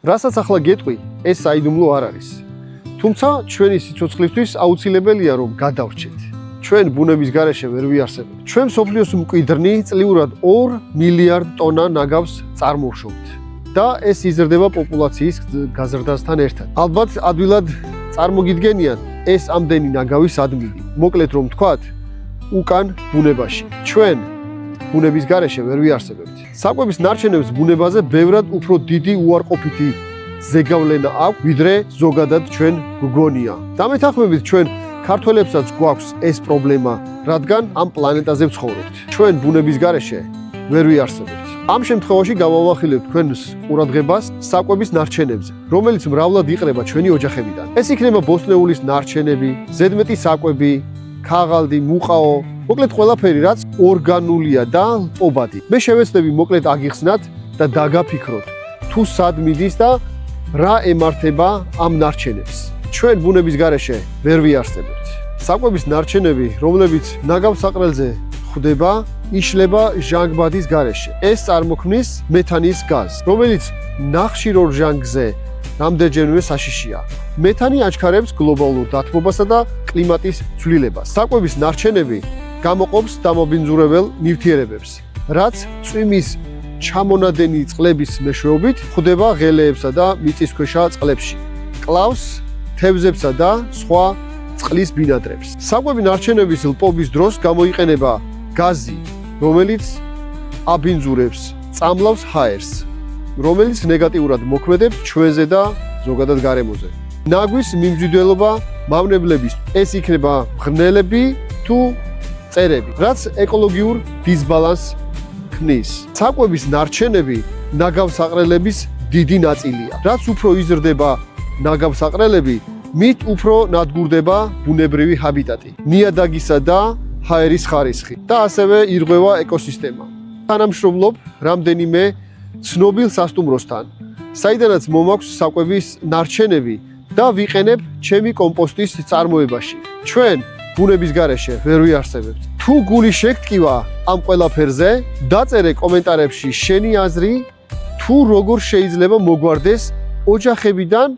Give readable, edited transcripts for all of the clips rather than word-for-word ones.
რასაც ახლა გეტყვი, ეს საიდუმლო არ არის. თუმცა ჩვენი სიცოცხლისთვის აუცილებელია რომ გადავრჩეთ. ჩვენ ბუნების გარეშე ვერ ვიარსებთ. ჩვენ მსოფლიოს მკვიდრნი წლიურად 2 მილიარდ ტონა ნაგავს წარმოუშვებთ. და ეს იზრდება პოპულაციის გაზრდასთან ერთად. ალბათ ადვილად წარმოგიდგენიან ეს ამდენი ნაგავი სად მიდის. მოკლედ რომ ვთქვათ, უკან ბუნებაში. ჩვენ ბუნების გარეშე ვერ ვიარსებთ. საკვების ნარჩენებს ბუნებაზე ბევრად უფრო დიდი უარყოფითი ზეგავლენა აქვს, ვიდრე ზოგადად ჩვენ გვგონია. დამეთანხმებით ჩვენ ქართველებსაც გვაქვს ეს პრობლემა, რადგან ამ პლანეტაზე ვცხოვრობთ. ჩვენ ბუნების გარეშე ვერ ვიარსებთ. ამ შემთხვევაში გავავახილებთ თქვენს ყურადღებას საკვების ნარჩენებზე, რომელიც მრავლად იყრება ჩვენი ოჯახებიდან. ეს იქნება ბოსტნეულის ნარჩენები, ზედმეტი საკვები, ქაღალდი, მუყაო, მოკლედ ყველაფერი, რაც ორგანულია და ლპობადი. მე შევეცდები მოკლედ აგიხსნათ და დაგაფიქროთ, თუ სად მიდის და რა ემართება ამ ნარჩენებს. ჩვენ ბუნების გარეშე ვერ ვიარსებთ. საკვების ნარჩენები, რომლებიც ნაგავ საყრელზე ხვდება, იშლება ჟანგბადის გარეშე. ეს წარმოქმნის მეთანის გაზს, რომელიც ნახშირორ ჟანგზე რამდენჯერმე საშიშია. მეთანი აჩქარებს გლობალურ დათბობასა და კლიმატის ცვლილებას. საკვების ნარჩენები გამოყოფს დამობინძურებელ ნივთიერებებს, რაც წვიმის ჩამონადენი წყლების მეშვეობით ხვდება ღელეებსა და მიწისქვეშა წყლებში. კლავს თევზებსა და სხვა წყლის ბინადრებს. საკვები ნარჩენების ლპობის დროს გამოიყენება გაზი, რომელიც აბინძურებს, წამლავს ჰაერს, რომელიც ნეგატიურად მოქმედებს ჩვენზე და ზოგადად გარემოზე. ნაგვის მიმზიდველობა მავნებლების ეს იქნება მღრღნელები თუ წერები, რაც ეკოლოგიურ დისბალანსს ქმნის. საკვების ნარჩენები ნაგავსაყრელების დიდი ნაწილია. რაც უფრო იზრდება ნაგავსაყრელები, მით უფრო ნადგურდება ბუნებრივი ჰაბიტატი, ნიადაგისა და ჰაერის ხარისხი და ასევე ირღვევა ეკოსისტემა. თანამშრომლობ რამდენიმე ცნობილ სასტუმროსთან, საიდანაც მომაქვს საკვების ნარჩენები და ვიყენებ ჩემი კომპოსტის წარმოებაში. ჩვენ ბუნების გარეშე ვერ ვიარსებთ. თუ გული შეგტკივა ამ ყველაფერზე, დაწერე კომენტარებში შენი აზრი, თუ როგორ შეიძლება მოგვარდეს ოჯახებიდან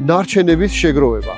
ნარჩენების შეგროვება.